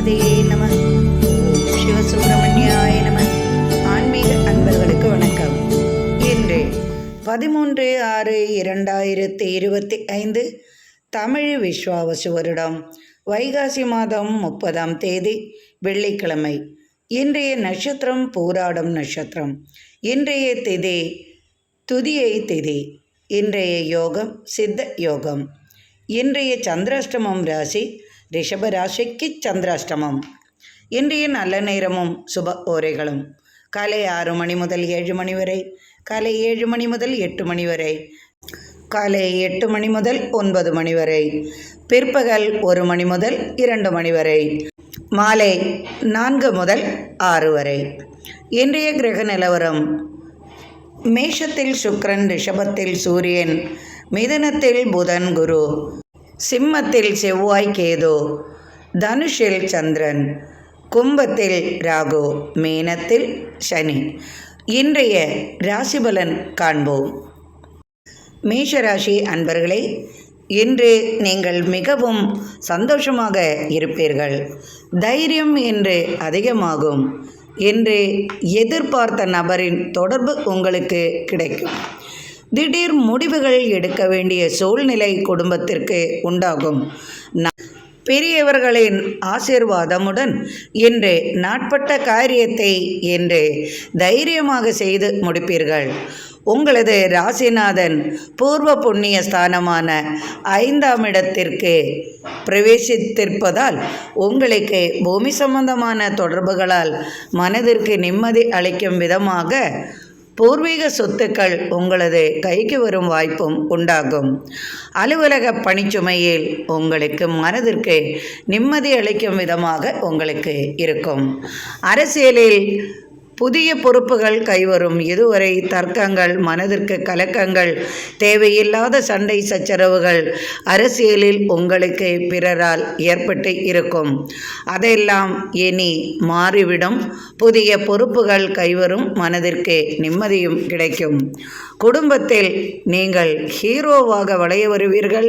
கணபதியே நம. ஓம் சிவசுப்பிரமணியாய நம. ஆன்மீக அன்பர்களுக்கு வணக்கம். இன்று 13/6/2025 தமிழ் விஸ்வாவசு வருடம் வைகாசி மாதம் 30ஆம் தேதி வெள்ளிக்கிழமை. இன்றைய நட்சத்திரம் பூராடம் நட்சத்திரம். இன்றைய திதி துதியை திதி. இன்றைய யோகம் சித்த யோகம். இன்றைய சந்திராஷ்டமம் ராசி ரிஷப ராசிக்கு சந்திராஷ்டமம். இன்றைய நல்ல நேரமும் சுப ஓரைகளும் காலை 6 மணி முதல் 7 மணி வரை, காலை 7 மணி முதல் 8 மணி வரை, காலை 8 மணி முதல் 9 மணி வரை, பிற்பகல் 1 மணி முதல் 2 மணி வரை, மாலை 4 முதல் 6 வரை. இன்றைய கிரக நிலவரம்: மேஷத்தில் சுக்கிரன், ரிஷபத்தில் சூரியன், மிதுனத்தில் புதன் குரு, சிம்மத்தில் செவ்வாய் கேது, தனுஷில் சந்திரன், கும்பத்தில் ராகு, மீனத்தில் சனி. இன்றைய ராசிபலன் காண்போம். மேஷராசி அன்பர்களே, இன்று நீங்கள் மிகவும் சந்தோஷமாக இருப்பீர்கள். தைரியம் இன்று அதிகமாகும். இன்று எதிர்பார்த்த நபரின் தொடர்பு உங்களுக்கு கிடைக்கும். திடீர் முடிவுகள் எடுக்க வேண்டிய சூழ்நிலை குடும்பத்திற்கு உண்டாகும். பெரியவர்களின் ஆசீர்வாதமுடன் இன்று நாட்பட்ட காரியத்தை இன்று தைரியமாக செய்து முடிப்பீர்கள். உங்களது ராசிநாதன் பூர்வ புண்ணிய ஸ்தானமான 5ஆம் இடத்திற்கு பிரவேசித்திருப்பதால் உங்களுக்கு பூமி சம்பந்தமான தொடர்புகளால் மனதிற்கு நிம்மதி அளிக்கும் விதமாக பூர்வீக சொத்துக்கள் உங்களது கைக்கு வரும் வாய்ப்பும் உண்டாகும். அலுவலக பணிச்சுமையில் உங்களுக்கு மனதிற்கு நிம்மதி அளிக்கும் விதமாக உங்களுக்கு இருக்கும். அரசியலில் புதிய பொறுப்புகள் கைவரும். இதுவரை தர்க்கங்கள், மனதிற்கு கலக்கங்கள், தேவையில்லாத சண்டை சச்சரவுகள் அரசியலில் உங்களுக்கு பிறரால் ஏற்பட்டு இருக்கும். அதெல்லாம் இனி மாறிவிடும். புதிய பொறுப்புகள் கைவரும். மனதிற்கு நிம்மதியும் கிடைக்கும். குடும்பத்தில் நீங்கள் ஹீரோவாக வளைய வருவீர்கள்.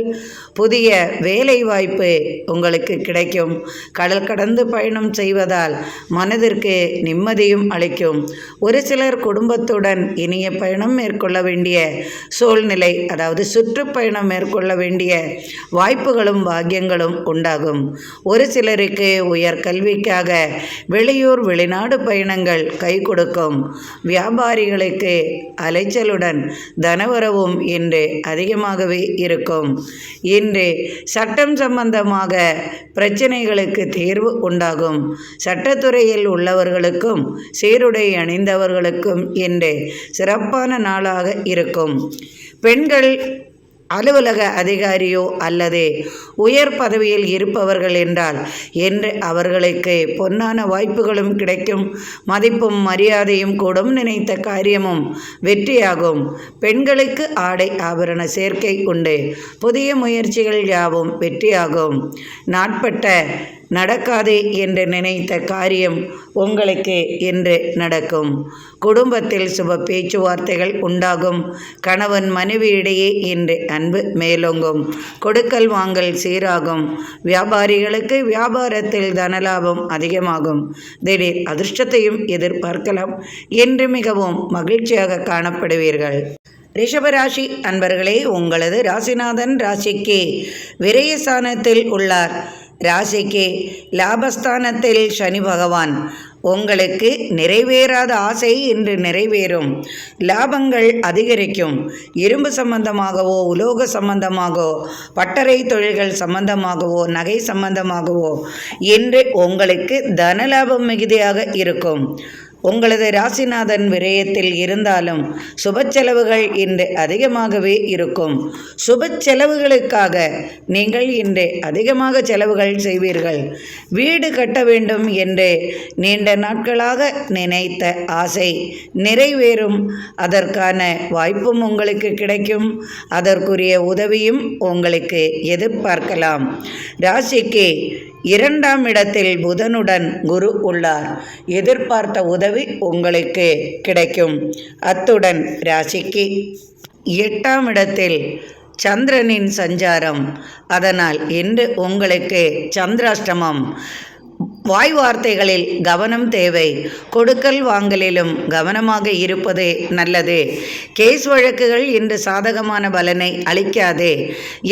புதிய வேலை வாய்ப்பு உங்களுக்கு கிடைக்கும். கடல் கடந்து பயணம் செய்வதால் மனதிற்கு நிம்மதியும் அளிக்கும். ஒரு சிலர் குடும்பத்துடன் இனிய பயணம் மேற்கொள்ள வேண்டிய சூழ்நிலை, அதாவது சுற்றுப்பயணம் மேற்கொள்ள வேண்டிய வாய்ப்புகளும் பாக்கியங்களும் உண்டாகும். ஒரு சிலருக்கு உயர் கல்விக்காக வெளியூர் வெளிநாடு பயணங்கள் கை கொடுக்கும். வியாபாரிகளுக்கு அலைச்சலுடன் தனவரவும் இன்று அதிகமாகவே இருக்கும். இன்று சட்டம் சம்பந்தமாக பிரச்சனைகளுக்கு தீர்வு உண்டாகும். சட்டத்துறையில் உள்ளவர்களுக்கும் சீருடை அணிந்தவர்களுக்கும் இன்று சிறப்பான நாளாக இருக்கும். பெண்கள் அலுவலக அதிகாரியோ அல்லது உயர் பதவியில் இருப்பவர்கள் என்றால் என்று அவர்களுக்கு பொன்னான வாய்ப்புகளும் கிடைக்கும். மதிப்பும் மரியாதையும் கூடும். நினைத்த காரியமும் வெற்றியாகும். பெண்களுக்கு ஆடை ஆபரண சேர்க்கை உண்டு. புதிய முயற்சிகள் யாவும் வெற்றியாகும். நாட்பட்ட நடக்காதே என்று நினைத்த காரியம் உங்களுக்கு இன்று நடக்கும். குடும்பத்தில் சுப பேச்சுவார்த்தைகள் உண்டாகும். கணவன் மனைவி இடையே இன்று அன்பு மேலோங்கும். கொடுக்கல் வாங்கல் சீராகும். வியாபாரிகளுக்கு வியாபாரத்தில் தனலாபம் அதிகமாகும். திடீர் அதிர்ஷ்டத்தையும் எதிர்பார்க்கலாம். இன்று மிகவும் மகிழ்ச்சியாக காணப்படுவீர்கள். ரிஷபராசி அன்பர்களே, உங்களது ராசிநாதன் ராசிக்கு விரயஸ்தானத்தில் உள்ளார். ராசிக்கு லாபஸ்தானத்தில் சனி பகவான். உங்களுக்கு நிறைவேறாத ஆசை இன்று நிறைவேறும். லாபங்கள் அதிகரிக்கும். இரும்பு சம்பந்தமாகவோ, உலோக சம்பந்தமாகவோ, பட்டறை தொழில்கள் சம்பந்தமாகவோ, நகை சம்பந்தமாகவோ இன்று உங்களுக்கு தனலாபம் மிகுதியாக இருக்கும். உங்களது ராசிநாதன் விரயத்தில் இருந்தாலும் சுப செலவுகள் இன்று அதிகமாகவே இருக்கும். சுப செலவுகளுக்காக நீங்கள் இன்று அதிகமாக செலவுகள் செய்வீர்கள். வீடு கட்ட வேண்டும் என்று நீண்ட நாட்களாக நினைத்த ஆசை நிறைவேறும். அதற்கான வாய்ப்பும் உங்களுக்கு கிடைக்கும். அதற்குரிய உதவியும் உங்களுக்கு எதிர்பார்க்கலாம். ராசிக்கு 2ஆம் இடத்தில் புதனுடன் குரு உள்ளார். எதிர்பார்த்த உதவி உங்களுக்கு கிடைக்கும். அத்துடன் ராசிக்கு 8ஆம் இடத்தில் சந்திரனின் சஞ்சாரம். அதனால் இன்று உங்களுக்கு சந்திராஷ்டமம். வாய் வார்த்தைகளில் கவனம் தேவை. கொடுக்கல் வாங்கலிலும் கவனமாக இருப்பது நல்லது. கேஸ் வழக்குகள் இன்று சாதகமான பலனை அளிக்காது.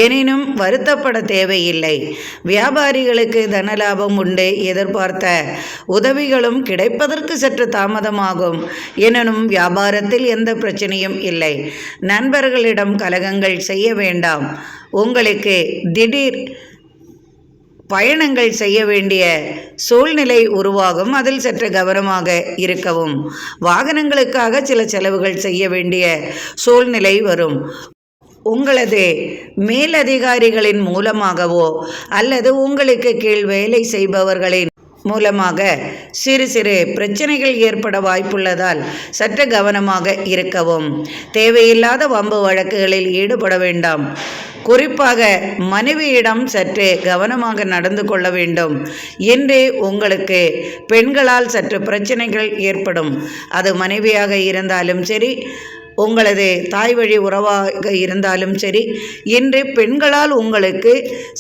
எனினும் வருத்தப்பட தேவையில்லை. வியாபாரிகளுக்கு தனலாபம் உண்டு. எதிர்பார்த்த உதவிகளும் கிடைப்பதற்கு சற்று தாமதமாகும். எனினும் வியாபாரத்தில் எந்த பிரச்சனையும் இல்லை. நண்பர்களிடம் கலகங்கள் செய்ய வேண்டாம். உங்களுக்கு திடீர் பயணங்கள் செய்ய வேண்டிய சூழ்நிலை உருவாகும். அதில் சற்று கவனமாக இருக்கவும். வாகனங்களுக்காக சில செலவுகள் செய்ய வேண்டிய சூழ்நிலை வரும். உங்களது மேலதிகாரிகளின் மூலமாகவோ அல்லது உங்களுக்கு கீழ் வேலை செய்பவர்களின் மூலமாக சிறு சிறு பிரச்சனைகள் ஏற்பட வாய்ப்புள்ளதால் சற்று கவனமாக இருக்கவும். தேவையில்லாத வம்பு வழக்குகளில் ஈடுபட வேண்டாம். குறிப்பாக மனைவியிடம் சற்று கவனமாக நடந்து கொள்ள வேண்டும். இன்று உங்களுக்கு பெண்களால் சற்று பிரச்சனைகள் ஏற்படும். அது மனைவியாக இருந்தாலும் சரி, உங்களது தாய் வழி உறவாக இருந்தாலும் சரி, இன்று பெண்களால் உங்களுக்கு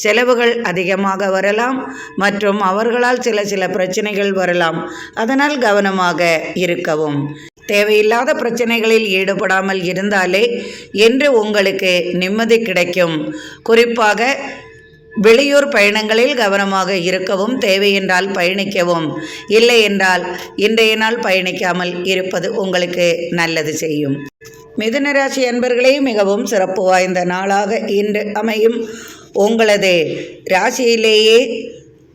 செலவுகள் அதிகமாக வரலாம் மற்றும் அவர்களால் சில பிரச்சனைகள் வரலாம். அதனால் கவனமாக இருக்கவும். தேவையில்லாத பிரச்சனைகளில் ஈடுபடாமல் இருந்தாலே என்று உங்களுக்கு நிம்மதி கிடைக்கும். குறிப்பாக வெளியூர் பயணங்களில் கவனமாக இருக்கவும். தேவை என்றால் பயணிக்கவும். இல்லை என்றால் இன்றைய நாள் பயணிக்காமல் இருப்பது உங்களுக்கு நல்லது செய்யும். மிதுன ராசி அன்பர்களே, மிகவும் சிறப்பு வாய்ந்த நாளாக இன்று அமையும். உங்களது ராசியிலேயே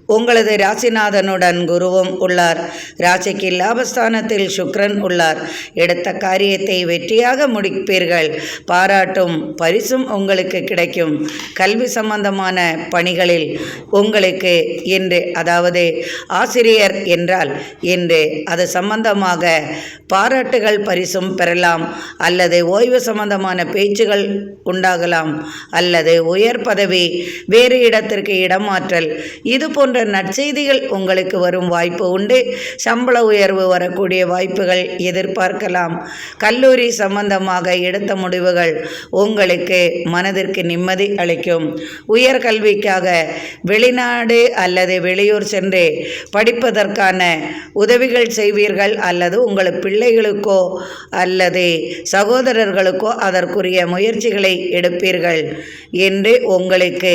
உங்களது ராசிநாதனுடன் குருவும் உள்ளார். ராசிக்கு லாபஸ்தானத்தில் சுக்கிரன் உள்ளார். எடுத்த காரியத்தை வெற்றியாக முடிப்பீர்கள். பாராட்டும் பரிசும் உங்களுக்கு கிடைக்கும். கல்வி சம்பந்தமான பணிகளில் உங்களுக்கு இன்று, அதாவது ஆசிரியர் என்றால் இன்று அது சம்பந்தமாக பாராட்டுகள் பரிசும் பெறலாம். அல்லது ஓய்வு சம்பந்தமான பேச்சுகள் உண்டாகலாம். அல்லது உயர் பதவி, வேறு இடத்திற்கு இடமாற்றல், இது போன்ற நற்செய்திகள் உங்களுக்கு வரும் வாய்ப்பு உண்டு. சம்பள உயர்வு வரக்கூடிய வாய்ப்புகள் எதிர்பார்க்கலாம். கல்லூரி சம்பந்தமாக எடுத்த முடிவுகள் உங்களுக்கு மனதிற்கு நிம்மதி அளிக்கும். உயர்கல்விக்காக வெளிநாடு அல்லது வெளியூர் சென்று படிப்பதற்கான உதவிகள் செய்வீர்கள். அல்லது உங்கள் பிள்ளைகளுக்கோ அல்லது சகோதரர்களுக்கோ அதற்குரிய முயற்சிகளை எடுப்பீர்கள். என்று உங்களுக்கு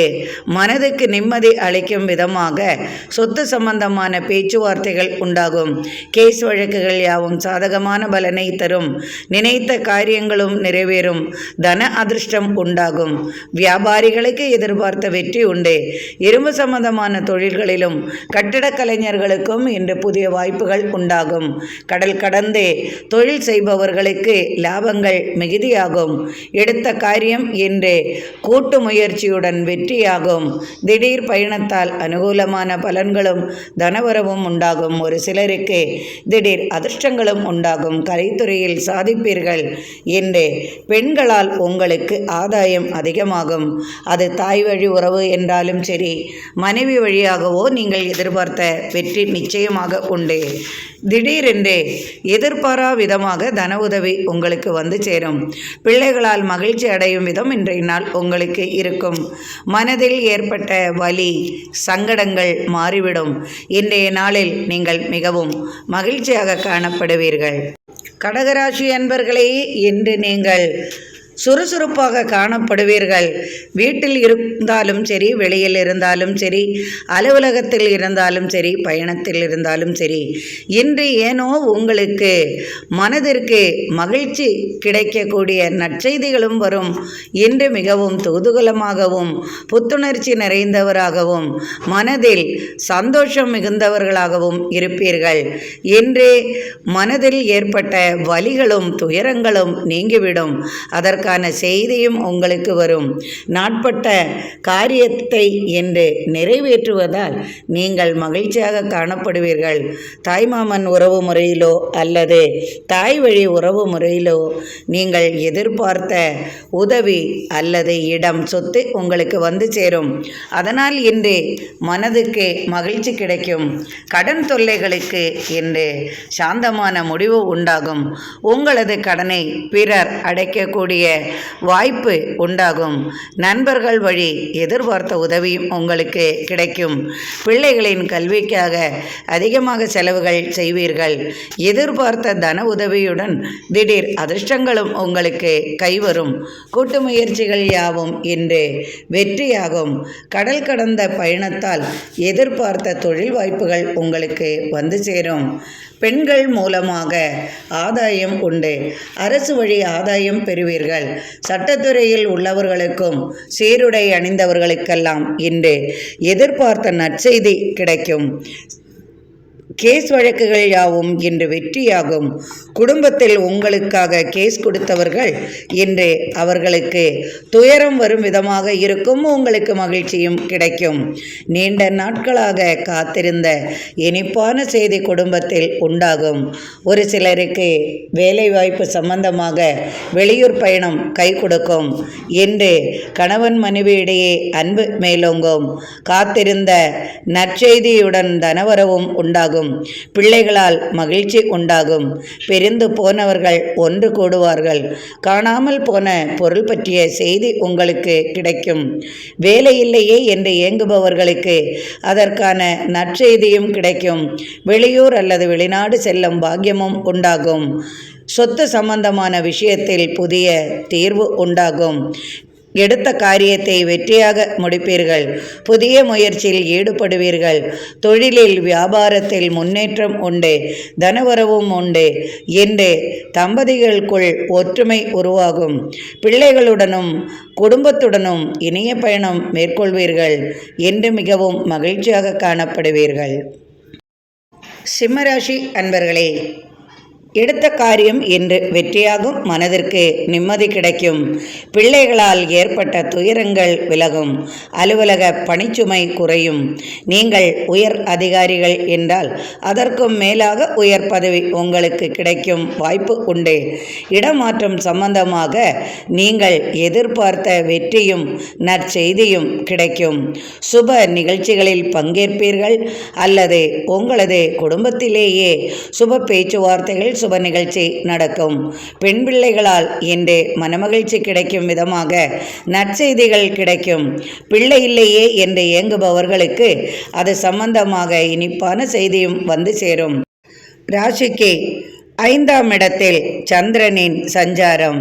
மனதுக்கு நிம்மதி அளிக்கும் விதமாக சொத்து சம்பந்தமான பேச்சுவார்த்தைகள் உண்டாகும். கேஸ் வழக்குகள் யாவும் சாதகமான பலனை தரும். நினைத்த காரியங்களும் நிறைவேறும். தன அதிர்ஷ்டம் உண்டாகும். வியாபாரிகளுக்கு எதிர்பார்த்த வெற்றி உண்டு. இரும்பு சம்பந்தமான தொழில்களிலும் கட்டிடக் கலைஞர்களுக்கும் இன்று புதிய வாய்ப்புகள் உண்டாகும். கடல் கடந்து தொழில் செய்பவர்களுக்கு லாபங்கள் மிகுதியாகும். எடுத்த காரியம் இன்று கூட்டு முயற்சியுடன் வெற்றியாகும். திடீர் பயணத்தால் அனுகூலமான பலன்களும் தனவரவும் உண்டாகும். ஒரு சிலருக்கு திடீர் அதிர்ஷ்டங்களும் உண்டாகும். கலைத்துறையில் சாதிப்பீர்கள். என்று பெண்களால் உங்களுக்கு ஆதாயம் அதிகமாகும். அது தாய் வழி உறவு என்றாலும் சரி, மனைவி வழியாகவோ நீங்கள் எதிர்பார்த்த வெற்றி நிச்சயமாக உண்டு. திடீரென்று எதிர்பாரா விதமாக தன உதவி உங்களுக்கு வந்து சேரும். பிள்ளைகளால் மகிழ்ச்சி அடையும் விதம் இன்றைய நாள் உங்களுக்கு இருக்கும். மனதில் ஏற்பட்ட வலி, சங்கடங்கள் மாறிவிடும். இன்றைய நாளில் நீங்கள் மிகவும் மகிழ்ச்சியாக காணப்படுவீர்கள். கடகராசி அன்பர்களே, இன்று நீங்கள் சுறுசுறுப்பாக காணப்படுவீர்கள். வீட்டில் இருந்தாலும் சரி, வெளியில் இருந்தாலும் சரி, அலுவலகத்தில் இருந்தாலும் சரி, பயணத்தில் இருந்தாலும் சரி, இன்று ஏனோ உங்களுக்கு மனதிற்கு மகிழ்ச்சி கிடைக்கக்கூடிய நற்செய்திகளும் வரும். இன்று மிகவும் தூதுகலமாகவும் புத்துணர்ச்சி நிறைந்தவராகவும் மனதில் சந்தோஷம் மிகுந்தவர்களாகவும் இருப்பீர்கள். இன்று மனதில் ஏற்பட்ட வலிகளும் துயரங்களும் நீங்கிவிடும். அதற்கான செய்தியும் உங்களுக்கு வரும். நாட்பட்ட காரியத்தை என்று நிறைவேற்றுவதால் நீங்கள் மகிழ்ச்சியாக காணப்படுவீர்கள். தாய்மாமன் உறவு முறையிலோ அல்லது தாய் வழி உறவு முறையிலோ நீங்கள் எதிர்பார்த்த உதவி அல்லது இடம், சொத்து உங்களுக்கு வந்து சேரும். அதனால் இன்று மனதுக்கு மகிழ்ச்சி கிடைக்கும். கடன் தொல்லைகளுக்கு இன்று சாந்தமான முடிவு உண்டாகும். உங்களது கடனை பிறர் அடைக்கக்கூடிய வாய்ப்பு உண்டாகும். நண்பர்கள் வழி எதிர்பார்த்த உதவியும் உங்களுக்கு கிடைக்கும். பிள்ளைகளின் கல்விக்காக அதிகமாக செலவுகள் செய்வீர்கள். எதிர்பார்த்த தன உதவியுடன் திடீர் அதிர்ஷ்டங்களும் உங்களுக்கு கைவரும். கூட்டு முயற்சிகள் யாவும் இன்று வெற்றியாகும். கடல் கடந்த பயணத்தால் எதிர்பார்த்த தொழில் வாய்ப்புகள் உங்களுக்கு வந்து சேரும். பெண்கள் மூலமாக ஆதாயம் உண்டு. அரசு வழி ஆதாயம் பெறுவீர்கள். சட்டத்துறையில் உள்ளவர்களுக்கும் சீருடை அணிந்தவர்களுக்கெல்லாம் இன்று எதிர்பார்த்த நற்செய்தி கிடைக்கும். கேஸ் வழக்குகள் யாவும் இன்று வெற்றியாகும். குடும்பத்தில் உங்களுக்காக கேஸ் கொடுத்தவர்கள் இன்று அவர்களுக்கு துயரம் வரும் விதமாக இருக்கும். உங்களுக்கு மகிழ்ச்சியும் கிடைக்கும். நீண்ட நாட்களாக காத்திருந்த இனிப்பான செய்தி குடும்பத்தில் உண்டாகும். ஒரு சிலருக்கு வேலைவாய்ப்பு சம்பந்தமாக வெளியூர் பயணம் கை கொடுக்கும். இன்று கணவன் மனைவியிடையே அன்பு மேலோங்கும். காத்திருந்த நற்செய்தியுடன் தனவரவும் உண்டாகும். பிள்ளைகளால் மகிழ்ச்சி உண்டாகும். பிரிந்து போனவர்கள் ஒன்று கூடுவார்கள். காணாமல் போன பொருள் பற்றிய செய்தி உங்களுக்கு கிடைக்கும். வேலையில்லையே என்று ஏங்குபவர்களுக்கு அதற்கான நற்செய்தியும் கிடைக்கும். வெளியூர் அல்லது வெளிநாடு செல்லும் பாக்கியமும் உண்டாகும். சொத்து சம்பந்தமான விஷயத்தில் புதிய தீர்வு உண்டாகும். எடுத்த காரியத்தை வெற்றியாக முடிப்பீர்கள். புதிய முயற்சியில் ஈடுபடுவீர்கள். தொழிலில் வியாபாரத்தில் முன்னேற்றம் உண்டு. தனவரவும் உண்டு. என்று தம்பதிகளுக்குள் ஒற்றுமை உருவாகும். பிள்ளைகளுடனும் குடும்பத்துடனும் இனிய பயணம் மேற்கொள்வீர்கள். என்று மிகவும் மகிழ்ச்சியாக காணப்படுவீர்கள். சிம்மராசி அன்பர்களே, எடுத்த காரியம் இன்று வெற்றியாகும். மனதிற்கு நிம்மதி கிடைக்கும். பிள்ளைகளால் ஏற்பட்ட துயரங்கள் விலகும். அலுவலக பணிச்சுமை குறையும். நீங்கள் உயர் அதிகாரிகள் என்றால் அதற்கும் மேலாக உயர் பதவி உங்களுக்கு கிடைக்கும் வாய்ப்பு உண்டு. இடமாற்றம் சம்பந்தமாக நீங்கள் எதிர்பார்த்த வெற்றியும் நற்செய்தியும் கிடைக்கும். சுப நிகழ்ச்சிகளில் பங்கேற்பீர்கள் அல்லது உங்களது குடும்பத்திலேயே சுப பேச்சுவார்த்தைகள் சுப நிகழ்ச்சி நடக்கும். பெண் பிள்ளைகளால் இன்று மனமகிழ்ச்சி கிடைக்கும் விதமாக நற்செய்திகள் கிடைக்கும். பிள்ளை இல்லையே என்று ஏங்குபவர்களுக்கு அது சம்பந்தமாக இனிப்பான செய்தியும் வந்து சேரும். ராசிக்கு 5ஆம் இடத்தில் சந்திரனின் சஞ்சாரம்,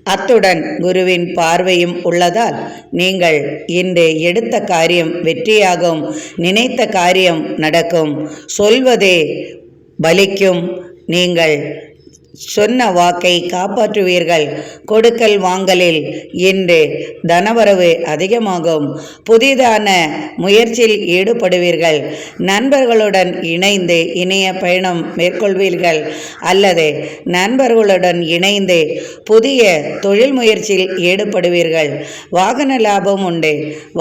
அத்துடன் குருவின் பார்வையும் உள்ளதால் நீங்கள் இன்று எடுத்த காரியம் வெற்றியாகும். நினைத்த காரியம் நடக்கும். சொல்வதே பலிக்கும். நீங்கள் சொன்ன வாக்கை காப்பாற்றுவீர்கள். கொடுக்கல் வாங்கலில் இன்று தனவரவு அதிகமாகும். புதிதான முயற்சியில் ஈடுபடுவீர்கள். நண்பர்களுடன் இணைந்து இணைய பயணம் மேற்கொள்வீர்கள் அல்லது நண்பர்களுடன் இணைந்து புதிய தொழில் முயற்சியில் ஈடுபடுவீர்கள். வாகன லாபம் உண்டு.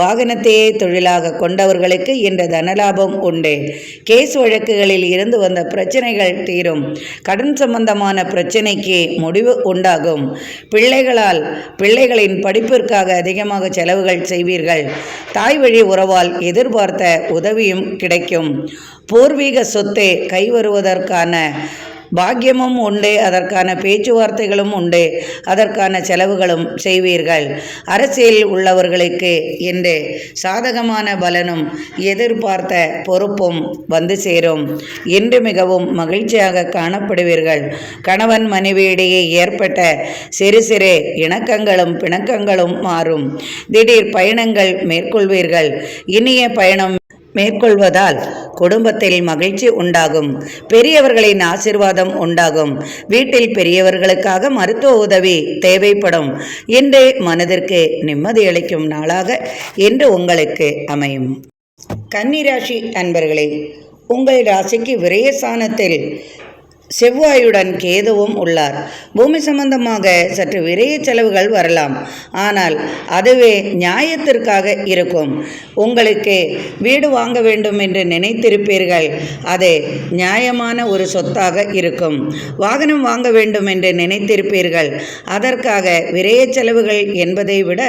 வாகனத்தையே தொழிலாக கொண்டவர்களுக்கு இன்று தனலாபம் உண்டு. கேஸ் வழக்குகளில் இருந்து வந்த பிரச்சனைகள் தீரும். கடன் சம்பந்தமான பிரச்சனைக்கு முடிவு உண்டாகும். பிள்ளைகளின் படிப்பிற்காக அதிகமாக செலவுகள் செய்வீர்கள். தாய் வழி உறவால் எதிர்பார்த்த உதவியும் கிடைக்கும். பூர்வீக சொத்து கைவருவதற்கான பாக்கியமும் உண்டு. அதற்கான பேச்சுவார்த்தைகளும் உண்டு. அதற்கான செலவுகளும் செய்வீர்கள். அரசியல் உள்ளவர்களுக்கு இன்று சாதகமான பலனும் எதிர்பார்த்த பொறுப்பும் வந்து சேரும். இன்று மிகவும் மகிழ்ச்சியாக காணப்படுவீர்கள். கணவன் மனைவியிடையே ஏற்பட்ட சிறு சிறு இணக்கங்களும் பிணக்கங்களும் மாறும். திடீர் பயணங்கள் மேற்கொள்வீர்கள். இனிய பயணம் மேற்கொள்வதால் குடும்பத்தில் மகிழ்ச்சி உண்டாகும். பெரியவர்களின் ஆசீர்வாதம் உண்டாகும். வீட்டில் பெரியவர்களுக்காக மருத்துவ உதவி தேவைப்படும். இன்று மனதிற்கு நிம்மதி அளிக்கும் நாளாக இன்று உங்களுக்கு அமையும். கன்னிராசி அன்பர்களே, உங்கள் ராசிக்கு விரயஸ்தானத்தில் செவ்வாயுடன் கேதுவும் உள்ளார். பூமி சம்பந்தமாக சற்று விரைய செலவுகள் வரலாம். ஆனால் அதுவே நியாயத்திற்காக இருக்கும். உங்களுக்கு வீடு வாங்க வேண்டும் என்று நினைத்திருப்பீர்கள். அது நியாயமான ஒரு சொத்தாக இருக்கும். வாகனம் வாங்க வேண்டும் என்று நினைத்திருப்பீர்கள். அதற்காக விரைய செலவுகள் என்பதை விட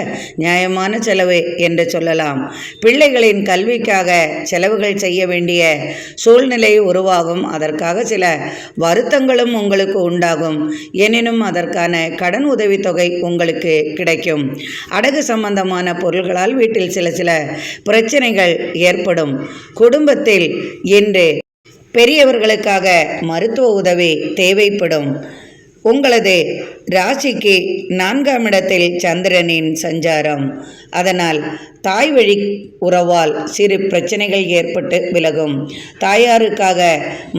நியாயமான செலவு என்று சொல்லலாம். பிள்ளைகளின் கல்விக்காக செலவுகள் செய்ய வேண்டிய சூழ்நிலை உருவாகும். அதற்காக சில வருத்தங்களும் உங்களுக்கு உண்டாகும். எனினும் அதற்கான கடன் உதவித்தொகை உங்களுக்கு கிடைக்கும். அடகு சம்பந்தமான பொருள்களால் வீட்டில் சில பிரச்சனைகள் ஏற்படும். குடும்பத்தில் இன்று பெரியவர்களுக்காக மருத்துவ உதவி தேவைப்படும். உங்களது ராசிக்கு 4ஆம் இடத்தில் சந்திரனின் சஞ்சாரம். அதனால் தாய் வழி உறவால் சிறு பிரச்சனைகள் ஏற்பட்டு விலகும். தாயாருக்காக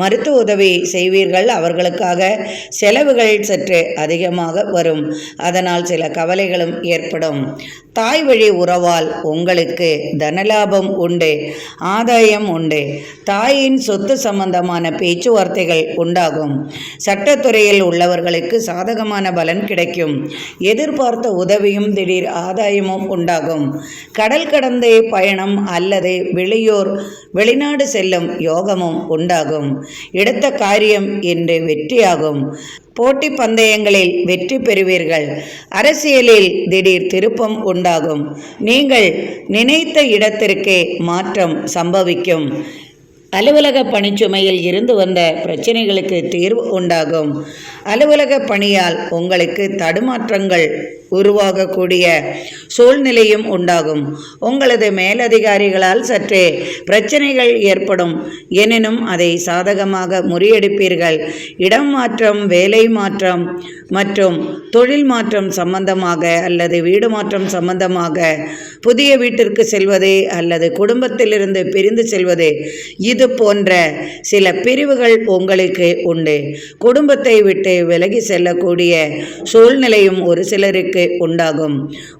மருத்துவ உதவி செய்வீர்கள். அவர்களுக்காக செலவுகள் சற்று அதிகமாக வரும். அதனால் சில கவலைகளும் ஏற்படும். தாய் வழி உறவால் உங்களுக்கு தனலாபம் உண்டு, ஆதாயம் உண்டு. தாயின் சொத்து சம்பந்தமான பேச்சுவார்த்தைகள் உண்டாகும். சட்டத்துறையில் உள்ளவர்களுக்கு சாதகமான பலன் கிடைக்கும். எதிர்பார்த்த உதவியும் திடீர் ஆதாயமும் உண்டாகும். கடல் கடந்த பயணம் அல்லது வெளிநாடு செல்லும் யோகமும் உண்டாகும். எடுத்த காரியம் இன்று வெற்றியாகும். போட்டி பந்தயங்களில் வெற்றி பெறுவீர்கள். அரசியலில் திடீர் திருப்பம் உண்டாகும். நீங்கள் நினைத்த இடத்திற்கு மாற்றம் சம்பவிக்கும். அலுவலக பணிச்சுமையில் இருந்து வந்த பிரச்சனைகளுக்கு தீர்வு உண்டாகும். அலுவலக பணியால் உங்களுக்கு தடுமாற்றங்கள் உருவாகக்கூடிய சூழ்நிலையும் உண்டாகும். உங்களது மேலதிகாரிகளால் சற்றே பிரச்சனைகள் ஏற்படும். எனினும் அதை சாதகமாக முறியடிப்பீர்கள். இடம் மாற்றம், வேலை மாற்றம் மற்றும் தொழில் மாற்றம் சம்பந்தமாக அல்லது வீடு மாற்றம் சம்பந்தமாக, புதிய வீட்டிற்கு செல்வது அல்லது குடும்பத்திலிருந்து பிரிந்து செல்வது, இது போன்ற சில பிரிவுகள் உங்களுக்கு உண்டு. குடும்பத்தை விட்டு விலகி செல்லக்கூடிய சூழ்நிலையும் ஒரு சிலருக்கு உண்டாகும்.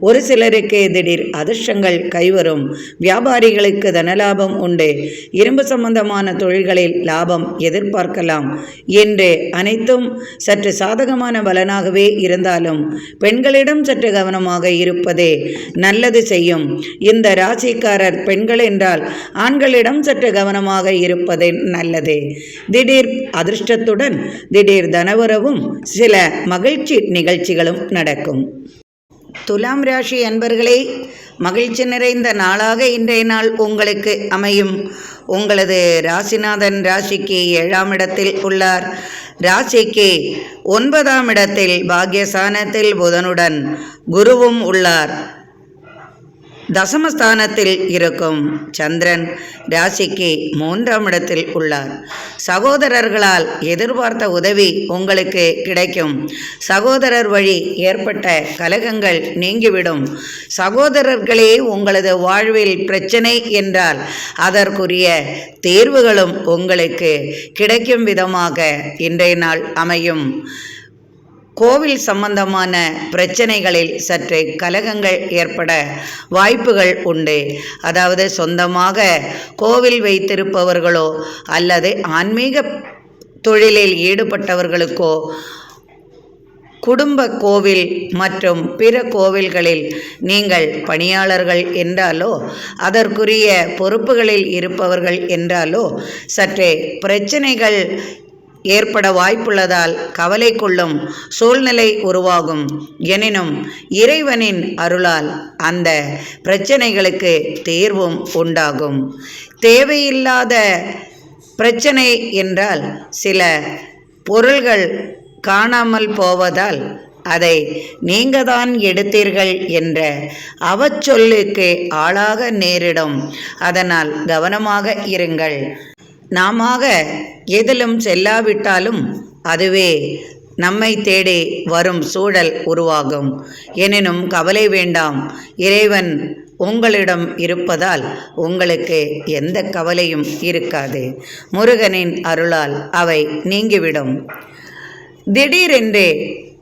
ஒரு சிலருக்கு திடீர் அதிர்ஷ்டங்கள் கைவரும். வியாபாரிகளுக்கு தனலாபம் உண்டு. இரும்பு சம்பந்தமான தொழில்களில் லாபம் எதிர்பார்க்கலாம். என்று அனைத்தும் சற்று சாதகமான பலனாகவே இருந்தாலும் பெண்களிடம் சற்று கவனமாக இருப்பதே நல்லது செய்யும். இந்த ராசிக்காரர் பெண்கள் என்றால் ஆண்களிடம் சற்று கவனமாக இருப்பதே நல்லது. திடீர் அதிர்ஷ்டத்துடன் திடீர் தனவரவும் சில மகிழ்ச்சி நிகழ்ச்சிகளும் நடக்கும். துலாம் ராசி அன்பர்களே, மகிழ்ச்சி நிறைந்த நாளாக இன்றைய நாள் உங்களுக்கு அமையும். உங்களது ராசிநாதன் ராசிக்கு 7ஆம் இடத்தில் உள்ளார். ராசிக்கு 9ஆம் இடத்தில் பாக்யஸ்தானத்தில் புதனுடன் குருவும் உள்ளார். தசமஸ்தானத்தில் இருக்கும் சந்திரன் ராசிக்கு 3ஆம் இடத்தில் உள்ளார். சகோதரர்களால் எதிர்பார்த்த உதவி உங்களுக்கு கிடைக்கும். சகோதரர் வழி ஏற்பட்ட கலகங்கள் நீங்கிவிடும். சகோதரர்களே உங்களது வாழ்வில் பிரச்சனை என்றால் அதற்குரிய தேர்வுகளும் உங்களுக்கு கிடைக்கும் விதமாக இன்றைய நாள் அமையும். கோவில் சம்பந்தமான பிரச்சனைகளில் சற்று கலகங்கள் ஏற்பட வாய்ப்புகள் உண்டு. அதாவது சொந்தமாக கோவில் வைத்திருப்பவர்களோ அல்லது ஆன்மீக தொழிலில் ஈடுபட்டவர்களுக்கோ குடும்ப கோவில் மற்றும் பிற கோவில்களில் நீங்கள் பணியாளர்கள் என்றாலோ அதற்குரிய பொறுப்புகளில் இருப்பவர்கள் என்றாலோ சற்றே பிரச்சனைகள் ஏற்பட வாய்ப்புள்ளதால் கவலை கொள்ளும் சூழ்நிலை உருவாகும். எனினும் இறைவனின் அருளால் அந்த பிரச்சனைகளுக்கு தீர்வும் உண்டாகும். தேவையில்லாத பிரச்சனை என்றால் சில பொருள்கள் காணாமல் போவதால் அதை நீங்கதான் எடுத்தீர்கள் என்ற அவச்சொல்லுக்கு ஆளாக நேரிடும். அதனால் கவனமாக இருங்கள். நாமாக எதிலும் செல்லாவிட்டாலும் அதுவே நம்மை தேடி வரும் சூழல் உருவாகும். எனினும் கவலை வேண்டாம். இறைவன் உங்களிடம் இருப்பதால் உங்களுக்கு எந்த கவலையும் இருக்காது. முருகனின் அருளால் அவை நீங்கிவிடும். திடீரென்று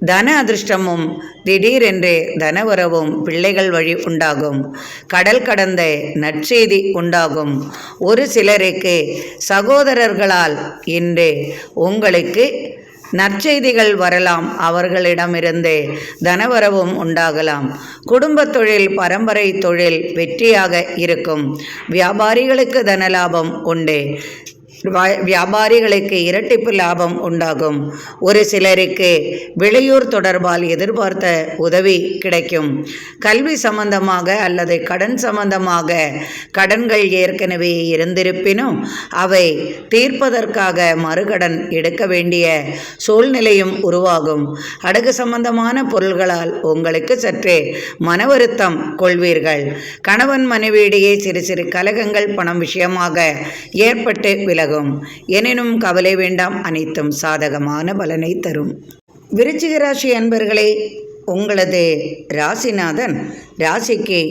தன அதிர்ஷ்டமும் திடீரென்று தனவரவும் பிள்ளைகள் வழி உண்டாகும். கடல் கடந்த நற்செய்தி உண்டாகும். ஒரு சிலருக்கு சகோதரர்களால் இன்று உங்களுக்கு நற்செய்திகள் வரலாம். அவர்களிடமிருந்து தனவரவும் உண்டாகலாம். குடும்ப தொழில், பரம்பரை தொழில் வெற்றியாக இருக்கும். வியாபாரிகளுக்கு தனலாபம் உண்டு. வியாபாரிகளுக்கு இரட்டிப்பு லாபம் உண்டாகும். ஒரு சிலருக்கு வெளியூர் தொடர்பால் எதிர்பார்த்த உதவி கிடைக்கும். கல்வி சம்பந்தமாக அல்லது கடன் சம்பந்தமாக கடன்கள் ஏற்கனவே இருந்திருப்பினும் அவை தீர்ப்பதற்காக மறுகடன் எடுக்க வேண்டிய சூழ்நிலையும் உருவாகும். அடகு சம்பந்தமான பொருள்களால் உங்களுக்கு சற்றே மன வருத்தம் கொள்வீர்கள். கணவன் மனைவியிடையே சிறு சிறு கலகங்கள் பணம் விஷயமாக ஏற்பட்டு விலகும். எனினும் கவலை வேண்டாம், அனைத்தும் சாதகமான பலனை தரும். விருச்சிக ராசி அன்பர்களே, உங்களது ராசிநாதன் ராசிக்கு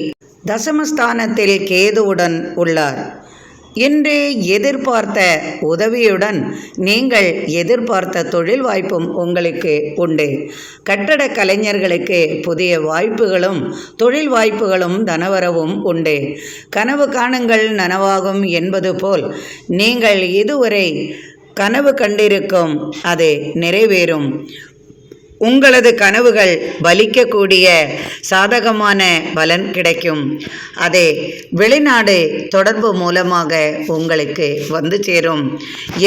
தசமஸ்தானத்தில் கேதுவுடன் உள்ளார். இன்று எதிர்பார்த்த உதவியுடன் நீங்கள் எதிர்பார்த்த தொழில் வாய்ப்பும் உங்களுக்கு உண்டு. கட்டட கலைஞர்களுக்கு புதிய வாய்ப்புகளும் தொழில் வாய்ப்புகளும் தனவரவும் உண்டு. கனவு காணுங்கள் நனவாகும் என்பது போல் நீங்கள் இதுவரை கனவு கண்டிருக்கும் அது நிறைவேறும். உங்களது கனவுகள் பலிக்கக்கூடிய சாதகமான பலன் கிடைக்கும். அது வெளிநாடு தொடர்பு மூலமாக உங்களுக்கு வந்து சேரும்.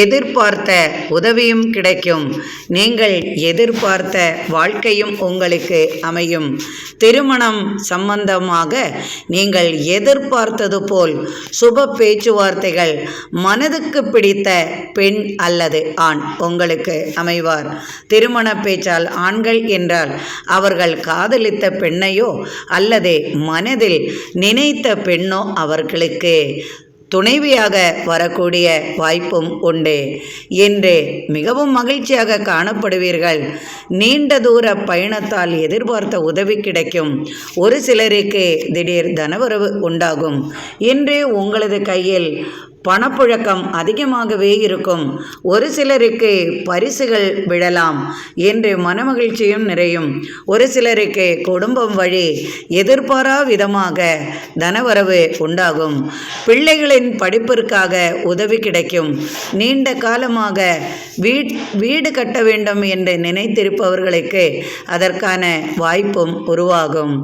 எதிர்பார்த்த உதவியும் கிடைக்கும். நீங்கள் எதிர்பார்த்த வாழ்க்கையும் உங்களுக்கு அமையும். திருமணம் சம்பந்தமாக நீங்கள் எதிர்பார்த்தது போல் சுப பேச்சுவார்த்தைகள் மனதுக்கு பிடித்த பெண் அல்லது ஆண் உங்களுக்கு அமைவார். திருமண பேச்சால் ஆண்கள் என்றால் அவர்கள் காதலித்த பெண்ணையோ அல்லது மனதில் நினைத்த பெண்ணோ அவர்களுக்கு துணைவியாக வரக்கூடிய வாய்ப்பும் உண்டு. என்று மிகவும் மகிழ்ச்சியாக காணப்படுவீர்கள். நீண்ட தூர பயணத்தால் எதிர்பார்த்த உதவி கிடைக்கும். ஒரு சிலருக்கு திடீர் தனவரவு உண்டாகும். இன்று உங்களது கையில் பணப்புழக்கம் அதிகமாகவே இருக்கும். ஒரு சிலருக்கு பரிசுகள் விழலாம் என்று மனமகிழ்ச்சியும் நிறையும். ஒரு சிலருக்கு குடும்பம் வழி எதிர்பாரா விதமாக தனவரவு உண்டாகும். பிள்ளைகளின் படிப்பிற்காக உதவி கிடைக்கும். நீண்ட காலமாக வீடு கட்ட வேண்டும் என்று நினைத்திருப்பவர்களுக்கு அதற்கான வாய்ப்பும் உருவாகும்.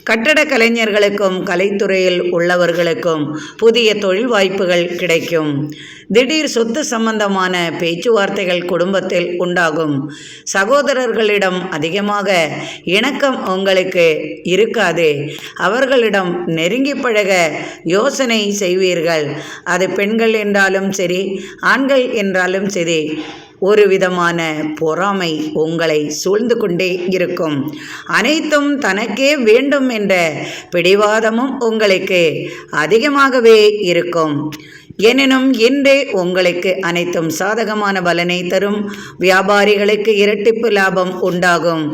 கட்டட கலைஞர்களுக்கும் கலைத்துறையில் உள்ளவர்களுக்கும் புதிய தொழில் வாய்ப்புகள் கிடைக்கும். திடீர் சொத்து சம்பந்தமான பேச்சுவார்த்தைகள் குடும்பத்தில் உண்டாகும். சகோதரர்களிடம் அதிகமாக இணக்கம் உங்களுக்கு இருக்காது. அவர்களிடம் நெருங்கி பழக யோசனை செய்வீர்கள். அது பெண்கள் என்றாலும் சரி, ஆண்கள் என்றாலும் சரி, ஒரு விதமான பொறாமை உங்களை சூழ்ந்து கொண்டே இருக்கும். அனைத்தும் தனக்கே வேண்டும் என்ற பிடிவாதமும் உங்களுக்கு அதிகமாகவே இருக்கும். எனினும் இன்றே உங்களுக்கு அனைத்தும் சாதகமான பலனை தரும். வியாபாரிகளுக்கு இரட்டிப்பு லாபம் உண்டாகும்.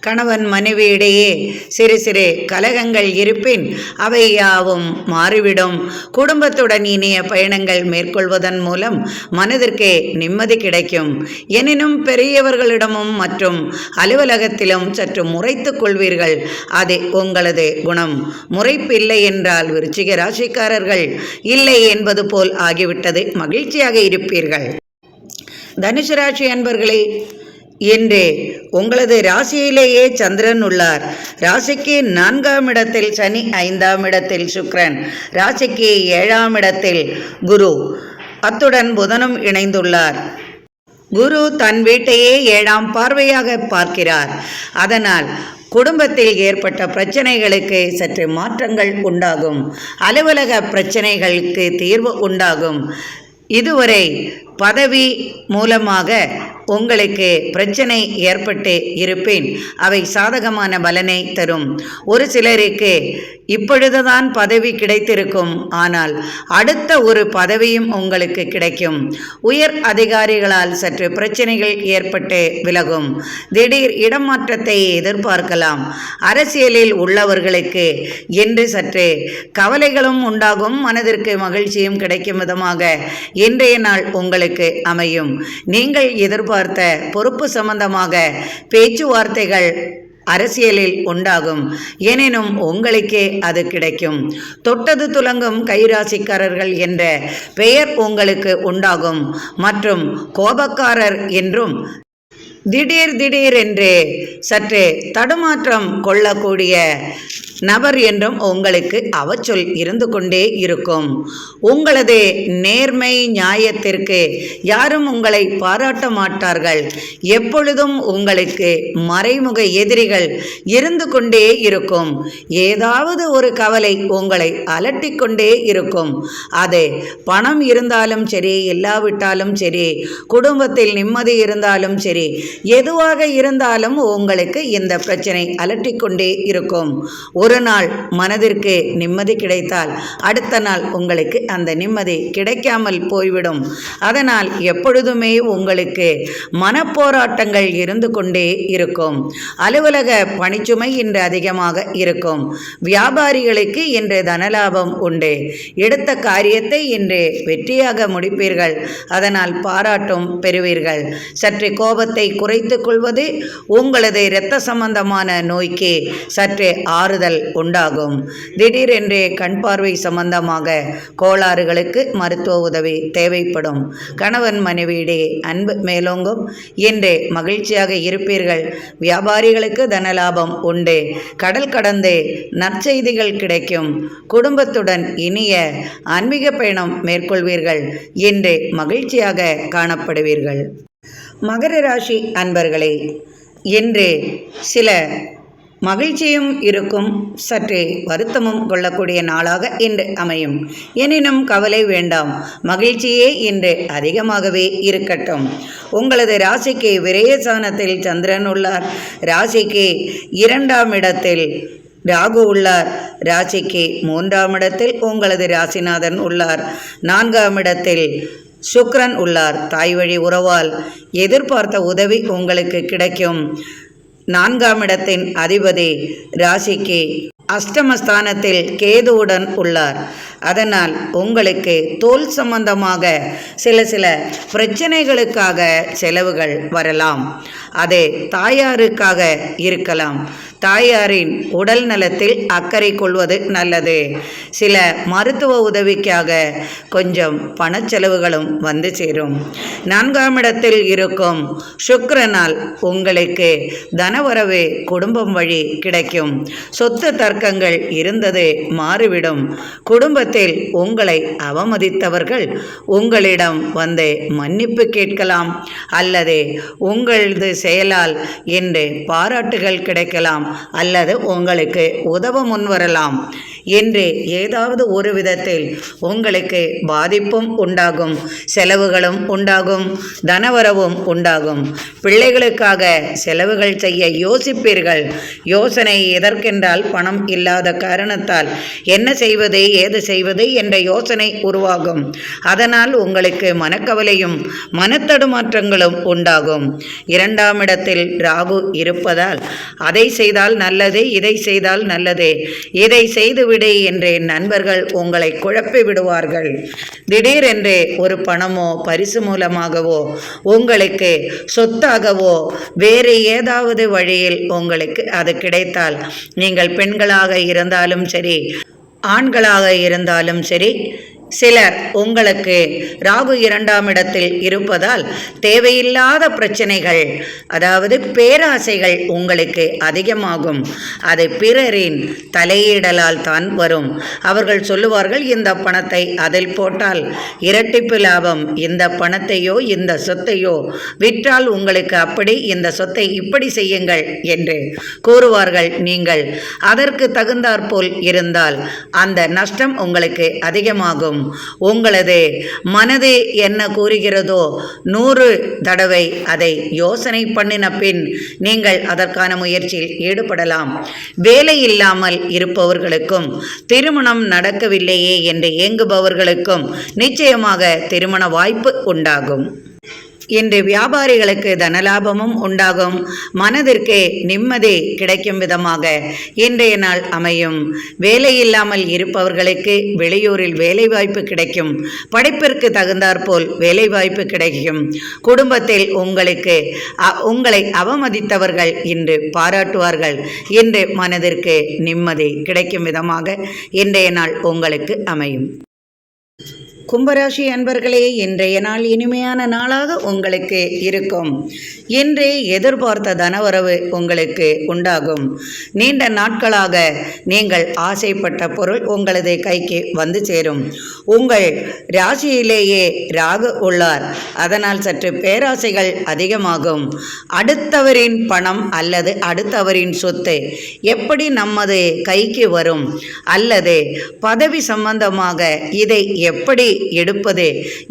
கணவன் மனைவியிடையே சிறு சிறு கலகங்கள் இருப்பின் அவை யாவும் மாறிவிடும். குடும்பத்துடன் இனிய பயணங்கள் மேற்கொள்வதன் மூலம் மனதிற்கு நிம்மதி கிடைக்கும். எனினும் பெரியவர்களிடமும் மற்றும் அலுவலகத்திலும் சற்று முறைத்துக் கொள்வீர்கள். அது உங்களது குணம். முறைப்பில்லை என்றால் விருச்சிக ராசிக்காரர்கள் இல்லை என்பது போல் ஆகிவிட்டது. மகிழ்ச்சியாக இருப்பீர்கள். தனுசு ராசி அன்பர்களே, இன்று உங்களது ராசியிலேயே சந்திரன் உள்ளார். ராசிக்கு 4ஆம் இடத்தில் சனி, 5ஆம் இடத்தில் சுக்கிரன், ராசிக்கு 7ஆம் இடத்தில் குரு, அத்துடன் புதனும் இணைந்துள்ளார். குரு தன் வீட்டையே 7ஆம் பார்வையாக பார்க்கிறார். அதனால் குடும்பத்தில் ஏற்பட்ட பிரச்சனைகளுக்கு சற்று மாற்றங்கள் உண்டாகும். அலுவலக பிரச்சனைகளுக்கு தீர்வு உண்டாகும். இதுவரை பதவி மூலமாக உங்களுக்கு பிரச்சனை ஏற்பட்டு இருப்பேன் அவை சாதகமான பலனை தரும். ஒரு சிலருக்கு இப்பொழுதுதான் பதவி கிடைத்திருக்கும். ஆனால் அடுத்த ஒரு பதவியும் உங்களுக்கு கிடைக்கும். உயர் அதிகாரிகளால் சற்று பிரச்சனைகள் ஏற்பட்டு விலகும். திடீர் இடமாற்றத்தை எதிர்பார்க்கலாம். அரசியலில் உள்ளவர்களுக்கு என்று சற்று கவலைகளும் உண்டாகும். மனதிற்கு மகிழ்ச்சியும் கிடைக்கும் விதமாக இன்றைய நாள் உங்களுக்கு அமையும். நீங்கள் எதிர்பார்த்த பொறுப்பு சம்பந்தமாக பேச்சுவார்த்தைகள் அரசியலில் உண்டாகும். எனினும் உங்களுக்கே அது கிடைக்கும். தொட்டது துலங்கும் கைராசிக்காரர்கள் என்ற பெயர் உங்களுக்கு உண்டாகும். மற்றும் கோபக்காரர் என்றும் திடீர் என்று சற்று தடுமாற்றம் கொள்ளக்கூடிய நபர் என்றும் உங்களுக்கு அவச்சொல் இருந்து கொண்டே இருக்கும். உங்களது நேர்மை நியாயத்திற்கு யாரும் உங்களை பாராட்ட மாட்டார்கள். எப்பொழுதும் உங்களுக்கு மறைமுக எதிரிகள் இருந்து கொண்டே இருக்கும். ஏதாவது ஒரு கவலை உங்களை அலட்டிக்கொண்டே இருக்கும். அது பணம் இருந்தாலும் சரி, இல்லாவிட்டாலும் சரி, குடும்பத்தில் நிம்மதி இருந்தாலும் சரி, எதுவாக இருந்தாலும் உங்களுக்கு இந்த பிரச்சனை அலட்டிக்கொண்டே இருக்கும். ஒரு நாள் மனதிற்கு நிம்மதி கிடைத்தால் அடுத்த நாள் உங்களுக்கு அந்த நிம்மதி கிடைக்காமல் போய்விடும். அதனால் எப்பொழுதுமே உங்களுக்கு மனப்போராட்டங்கள் இருந்து கொண்டே இருக்கும். அலுவலக பணிச்சுமை இன்று அதிகமாக இருக்கும். வியாபாரிகளுக்கு இன்று தனலாபம் உண்டு. எடுத்த காரியத்தை இன்று வெற்றியாக முடிப்பீர்கள். அதனால் பாராட்டும் பெறுவீர்கள். சற்று கோபத்தை குறைத்து கொள்வது உங்களது இரத்த சம்பந்தமான நோய்க்கு சற்று ஆறுதல் உண்டாகும். திடீரென்று கண் பார்வை சம்பந்தமாக கோளாறுகளுக்கு மருத்துவ உதவி தேவைப்படும். கணவன் மனைவியிடையே அன்பு மேலோங்கும். இன்று மகிழ்ச்சியாக இருப்பீர்கள். வியாபாரிகளுக்கு தனலாபம் உண்டு. கடல் கடந்து நற்செய்திகள் கிடைக்கும். குடும்பத்துடன் இனிய ஆன்மீக பயணம் மேற்கொள்வீர்கள். இன்று மகிழ்ச்சியாக காணப்படுவீர்கள். மகர ராசி அன்பர்களே, இன்று சில மகிழ்ச்சியும் இருக்கும், சற்றே வருத்தமும் கொள்ளக்கூடிய நாளாக இன்று அமையும். எனினும் கவலை வேண்டாம். மகிழ்ச்சியே இன்று அதிகமாகவே இருக்கட்டும். உங்களது ராசிக்கு விரயஸ்தானத்தில் சந்திரன் உள்ளார். ராசிக்கு 2ஆம் இடத்தில் ராகு உள்ளார். ராசிக்கு 3ஆம் இடத்தில் உங்களது ராசிநாதன் உள்ளார். 4ஆம் இடத்தில் சுக்கிரன் உள்ளார். தாய் வழி உறவால் எதிர்பார்த்த உதவி உங்களுக்கு கிடைக்கும். 4ஆம் இடத்தின் அதிபதி ராசிக்கு அஷ்டமஸ்தானத்தில் கேதுவுடன் உள்ளார். அதனால் உங்களுக்கு தோல் சம்பந்தமாக சில பிரச்சனைகளுக்காக செலவுகள் வரலாம். அது தாயாருக்காக இருக்கலாம். தாயாரின் உடல் நலத்தில் அக்கறை கொள்வது நல்லது. சில மருத்துவ உதவிக்காக கொஞ்சம் பணச்செலவுகளும் வந்து சேரும். 4ஆம் இடத்தில் இருக்கும் சுக்கிரனால் உங்களுக்கு தனவரவு குடும்பம் வழி கிடைக்கும். சொத்து தர்க்கங்கள் இருந்தது மாறிவிடும். குடும்பத்தில் உங்களை அவமதித்தவர்கள் உங்களிடம் வந்து மன்னிப்பு கேட்கலாம். அல்லது உங்களது செயலால் இன்று பாராட்டுகள் கிடைக்கலாம். அல்லது உங்களுக்கு உதவ முன்வரலாம். என்று ஏதாவது ஒரு விதத்தில் உங்களுக்கு பாதிப்பும் உண்டாகும். செலவுகளும் உண்டாகும். தனவரவும் உண்டாகும். பிள்ளைகளுக்காக செலவுகள் செய்ய யோசிப்பீர்கள். யோசனை எதற்கென்றால் பணம் இல்லாத காரணத்தால் என்ன செய்வது ஏது செய்வது என்ற யோசனை உருவாகும். அதனால் உங்களுக்கு மனக்கவலையும் மனத்தடுமாற்றங்களும் உண்டாகும். 2ஆம் இடத்தில் ராகு இருப்பதால் அதை செய்தால் நல்லது, இதை செய்தால் நல்லது, இதை செய்துவிடு என்று நண்பர்கள் உங்களை குழப்பி விடுவார்கள். திடீரென்று ஒரு பணமோ பரிசு மூலமாகவோ உங்களுக்கு சொத்தாகவோ வேறு ஏதாவது வழியில் உங்களுக்கு அது கிடைத்தால், நீங்கள் பெண்களாக இருந்தாலும் சரி, ஆண்களாக இருந்தாலும் சரி, சிலர் உங்களுக்கு ராகு 2ஆம் இடத்தில் இருப்பதால் தேவையில்லாத பிரச்சனைகள், அதாவது பேராசைகள் உங்களுக்கு அதிகமாகும். அது பிறரின் தலையீடலால் தான் வரும். அவர்கள் சொல்லுவார்கள், இந்த பணத்தை அதில் போட்டால் இரட்டிப்பு லாபம், இந்த பணத்தையோ இந்த சொத்தையோ விற்றால் உங்களுக்கு அப்படி, இந்த சொத்தை இப்படி செய்யுங்கள் என்று கூறுவார்கள். நீங்கள் அதற்கு தகுந்தாற்போல் இருந்தால் அந்த நஷ்டம் உங்களுக்கு அதிகமாகும். உங்களது மனது என்ன கூறுகிறதோ 100 தடவை அதை யோசனை பண்ணின பின் நீங்கள் அதற்கான முயற்சியில் ஈடுபடலாம். வேலை இல்லாமல் இருப்பவர்களுக்கும், திருமணம் நடக்கவில்லையே என்று ஏங்குபவர்களுக்கும் நிச்சயமாக திருமண வாய்ப்பு உண்டாகும். இன்று வியாபாரிகளுக்கு தனலாபமும் உண்டாகும். மனதிற்கு நிம்மதி கிடைக்கும் விதமாக இன்றைய நாள் அமையும். வேலையில்லாமல் இருப்பவர்களுக்கு வெளியூரில் வேலைவாய்ப்பு கிடைக்கும். படிப்பிற்கு தகுந்தாற்போல் வேலைவாய்ப்பு கிடைக்கும். குடும்பத்தில் உங்களை அவமதித்தவர்கள் இன்று பாராட்டுவார்கள். இன்று மனதிற்கு நிம்மதி கிடைக்கும் விதமாக இன்றைய நாள் உங்களுக்கு அமையும். கும்பராசி அன்பர்களே, இன்றைய நாள் இனிமையான நாளாக உங்களுக்கு இருக்கும். இன்று எதிர்பார்த்த தனவரவு உங்களுக்கு உண்டாகும். நீண்ட நாட்களாக நீங்கள் ஆசைப்பட்ட பொருள் உங்களது கைக்கு வந்து சேரும். உங்கள் ராசியிலேயே ராகு உள்ளார். அதனால் சற்று பேராசைகள் அதிகமாகும். அடுத்தவரின் பணம் அல்லது அடுத்தவரின் சொத்து எப்படி நமது கைக்கு வரும், அல்லது பதவி சம்பந்தமாக இதை எப்படி எடுப்பது,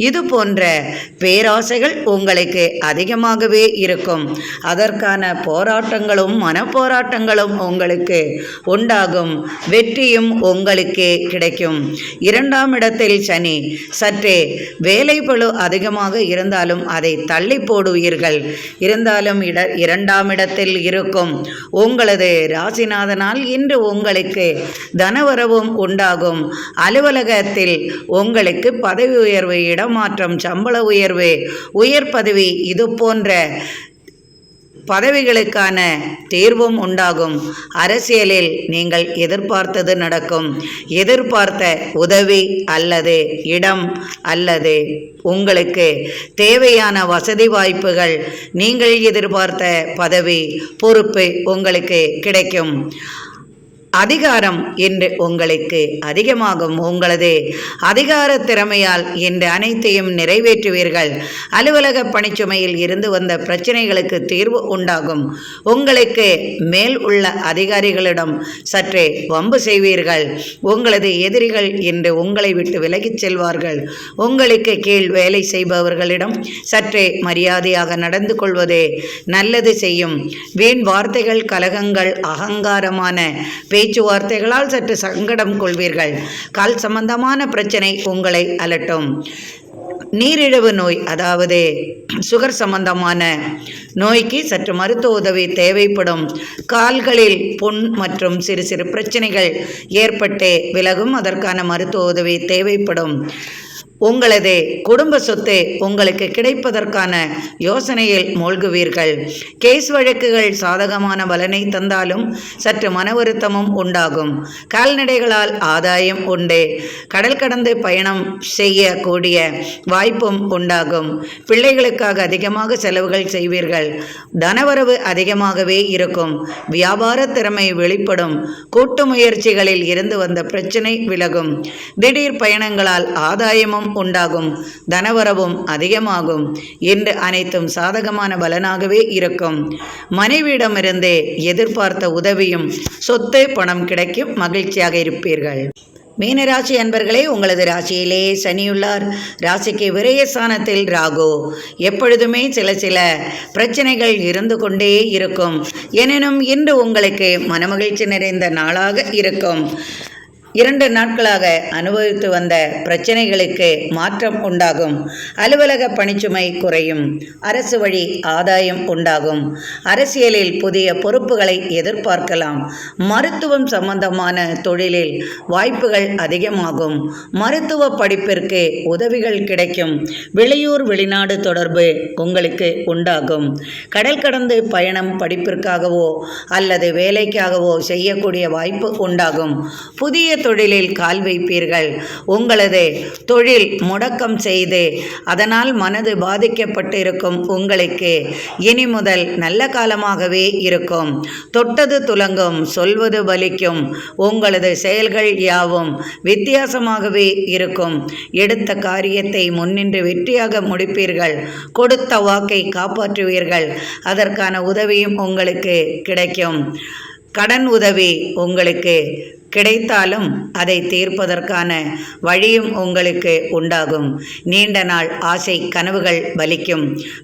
இது போன்ற பேராசைகள் உங்களுக்கு அதிகமாகவே இருக்கும். அதற்கான போராட்டங்களும் மனப்போராட்டங்களும் உங்களுக்கு உண்டாகும். வெற்றியும் உங்களுக்கு கிடைக்கும். 2ஆம் இடத்தில் சனி. சற்றே வேலை பளு அதிகமாக இருந்தாலும் அதை தள்ளி போடுவீர்கள். இருந்தாலும் 2ஆம் இடத்தில் இருக்கும் உங்களது ராசிநாதனால் இன்று உங்களுக்கு தனவரவும் உண்டாகும். அலுவலகத்தில் உங்களுக்கு பதவி உயர்வு, இடமாற்றம், சம்பள உயர்வு, உயர் பதவி, இது போன்ற பதவிகளுக்கான தேர்வும் உண்டாகும். அரசியலில் நீங்கள் எதிர்பார்த்தது நடக்கும். எதிர்பார்த்த உதவி அல்லது இடம் அல்லது உங்களுக்கு தேவையான வசதி வாய்ப்புகள், நீங்கள் எதிர்பார்த்த பதவி பொறுப்பு உங்களுக்கு கிடைக்கும். அதிகாரம் இன்று உங்களுக்கு அதிகமாகும். உங்களது அதிகார திறமையால் இன்று அனைத்தையும் நிறைவேற்றுவீர்கள். அலுவலக பணிச்சுமையில் இருந்து வந்த பிரச்சனைகளுக்கு தீர்வு உண்டாகும். உங்களுக்கு மேல் உள்ள அதிகாரிகளிடம் சற்றே வம்பு செய்வீர்கள். உங்களது எதிரிகள் இன்று உங்களை விட்டு விலகிச் செல்வார்கள். உங்களுக்கு கீழ் வேலை செய்பவர்களிடம் சற்றே மரியாதையாக நடந்து கொள்வதே நல்லது செய்யும். வீண் வார்த்தைகள், கலகங்கள், அகங்காரமான பேச்சுவார்த்தைகளால் சற்று சங்கடம் கொள்வீர்கள். கால் சம்பந்தமான பிரச்சனை உங்களை அலட்டும். நீரிழிவு நோய், அதாவது சுகர் சம்பந்தமான நோய்க்கு சற்று மருத்துவ உதவி தேவைப்படும். கால்களில் புண் மற்றும் சிறு சிறு பிரச்சனைகள் ஏற்பட்டு விலகும். அதற்கான மருத்துவ உதவி தேவைப்படும். உங்களது குடும்ப சொத்து உங்களுக்கு கிடைப்பதற்கான யோசனையில் மூழ்குவீர்கள். கேஸ் வழக்குகள் சாதகமான பலனை தந்தாலும் சற்று மன வருத்தமும் உண்டாகும். கால்நடைகளால் ஆதாயம் உண்டு. கடல் கடந்து பயணம் செய்யக்கூடிய வாய்ப்பும் உண்டாகும். பிள்ளைகளுக்காக அதிகமாக செலவுகள் செய்வீர்கள். தனவரவு அதிகமாகவே இருக்கும். வியாபார திறமை வெளிப்படும். கூட்டு முயற்சிகளில் இருந்து வந்த பிரச்சனை விலகும். திடீர் பயணங்களால் ஆதாயமும் உண்டாகும். தனவரவும் அதிகமாகும். இன்று அனைத்தும் சாதகமான பலனாகவே இருக்கும். மனைவியிடமிருந்து எதிர்பார்த்த உதவியும் சொத்து பணம் கிடைக்கும். மகிழ்ச்சியாக இருப்பீர்கள். மீனராசி அன்பர்களே, உங்களது ராசியிலே சனியுள்ளார். ராசிக்கு விரயஸ்தானத்தில் ராகு. எப்பொழுதுமே சில பிரச்சனைகள் இருந்து கொண்டே இருக்கும். எனினும் இன்று உங்களுக்கு மனமகிழ்ச்சி நிறைந்த நாளாக இருக்கும். 2 நாட்களாக அனுபவித்து வந்த பிரச்சனைகளுக்கு மாற்றம் உண்டாகும். அலுவலக பணிச்சுமை குறையும். அரசு வழி ஆதாயம் உண்டாகும். அரசியலில் புதிய பொறுப்புகளை எதிர்பார்க்கலாம். மருத்துவம் சம்பந்தமான தொழிலில் வாய்ப்புகள் அதிகமாகும். மருத்துவ படிப்பிற்கு உதவிகள் கிடைக்கும். வெளியூர் வெளிநாடு தொடர்பு உங்களுக்கு உண்டாகும். கடல் கடந்து பயணம் படிப்பிற்காகவோ அல்லது வேலைக்காகவோ செய்யக்கூடிய வாய்ப்பு உண்டாகும். புதிய தொழிலில் கால் வைப்பீர்கள். உங்களது தொழில் முடக்கம் செய்து அதனால் மனது பாதிக்கப்பட்டு இருக்கும் உங்களுக்கு இனி முதல் நல்ல காலமாகவே இருக்கும். தொட்டது துலங்கும், சொல்வது பலிக்கும். உங்களது செயல்கள் யாவும் வித்தியாசமாகவே இருக்கும். எடுத்த காரியத்தை முன்னின்று வெற்றியாக முடிப்பீர்கள். கொடுத்த வாக்கை காப்பாற்றுவீர்கள். அதற்கான உதவியும் உங்களுக்கு கிடைக்கும். கடன் உதவி உங்களுக்கு கிடைத்தாலும் அதை தீர்ப்பதற்கான வழியும் உங்களுக்கு உண்டாகும். நீண்ட நாள் ஆசை கனவுகள் பலிக்கும்.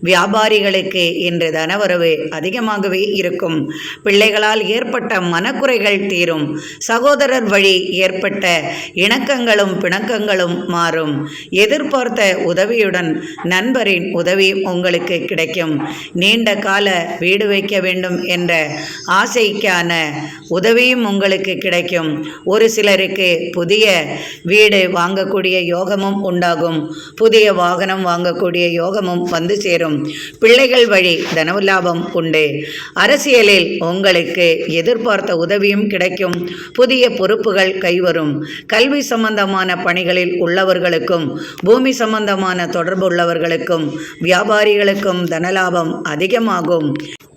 வியாபாரிகளுக்கு இன்று தனவரவு அதிகமாகவே இருக்கும். பிள்ளைகளால் ஏற்பட்ட மனக்குறைகள் தீரும். சகோதரர் வழி ஏற்பட்ட இணக்கங்களும் பிணக்கங்களும் மாறும். எதிர்பார்த்த உதவியுடன் நண்பரின் உதவியும் உங்களுக்கு கிடைக்கும். நீண்ட கால வீடு வைக்க வேண்டும் என்ற ஆசைக்கான உதவியும் உங்களுக்கு கிடைக்கும். ஒரு சிலருக்கு புதிய வீடு வாங்கக்கூடிய யோகமும் உண்டாகும். புதிய வாகனம் வாங்கக்கூடிய யோகமும் வந்து சேரும். பிள்ளைகள் வழி தனலாபம் உண்டு. அரசியலில் உங்களுக்கு எதிர்பார்த்த உதவியும் கிடைக்கும். புதிய பொறுப்புகள் கைவரும். கல்வி சம்பந்தமான பணிகளில் உள்ளவர்களுக்கும் பூமி சம்பந்தமான தொடர்பு உள்ளவர்களுக்கும் வியாபாரிகளுக்கும் தனலாபம் அதிகமாகும்.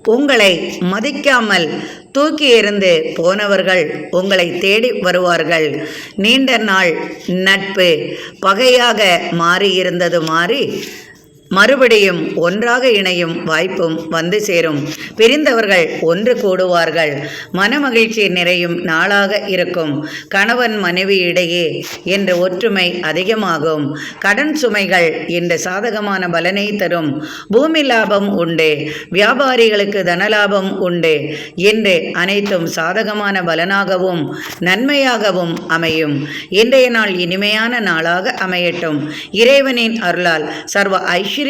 உங்களை மதிக்காமல் தூக்கி எறிந்து போனவர்கள் உங்களை தேடி வருவார்கள். நீண்ட நாள் நட்பு பகையாக மாறியிருந்தது மாறி மறுபடியும் ஒன்றாக இணையும் வாய்ப்பும் வந்து சேரும். பிரிந்தவர்கள் ஒன்று கூடுவார்கள். மனமகிழ்ச்சி நிறையும் நாளாக இருக்கும். கணவன் மனைவி இடையே என்ற ஒற்றுமை அதிகமாகும். கடன் சுமைகள் இன்று சாதகமான பலனை தரும். பூமி லாபம் உண்டு. வியாபாரிகளுக்கு தனலாபம் உண்டு. என்று அனைத்தும் சாதகமான பலனாகவும் நன்மையாகவும் அமையும். இன்றைய நாள் இனிமையான நாளாக அமையட்டும். இறைவனின் அருளால் சர்வ ஐஸ்வர்யங்களும்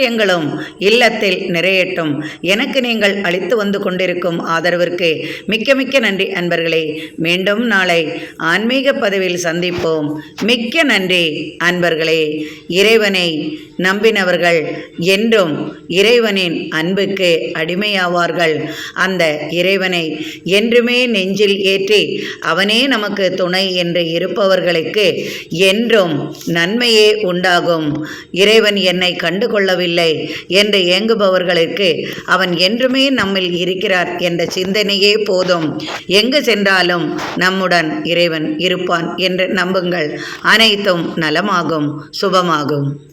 இல்லத்தில் நிறையட்டும். எனக்கு நீங்கள் அளித்து வந்து கொண்டிருக்கும் ஆதரவிற்கு மிக்க மிக்க நன்றி அன்பர்களே. மீண்டும் நாளை ஆன்மீக பதிவில் சந்திப்போம். மிக்க நன்றி அன்பர்களே. இறைவனை நம்பினவர்கள் என்றும் இறைவனின் அன்புக்கு அடிமையாவார்கள். அந்த இறைவனை என்றுமே நெஞ்சில் ஏற்றி அவனே நமக்கு துணை என்று இருப்பவர்களுக்கு என்றும் நன்மையே உண்டாகும். இறைவன் என்னை கண்டு கொள்ளவில்லை என்று ஏங்குபவர்களுக்கு அவன் என்றுமே நம்மில் இருக்கிறார் என்ற சிந்தனையே போதும். எங்கு சென்றாலும் நம்முடன் இறைவன் இருப்பான் என்று நம்புங்கள். அனைத்தும் நலமாகும், சுபமாகும்.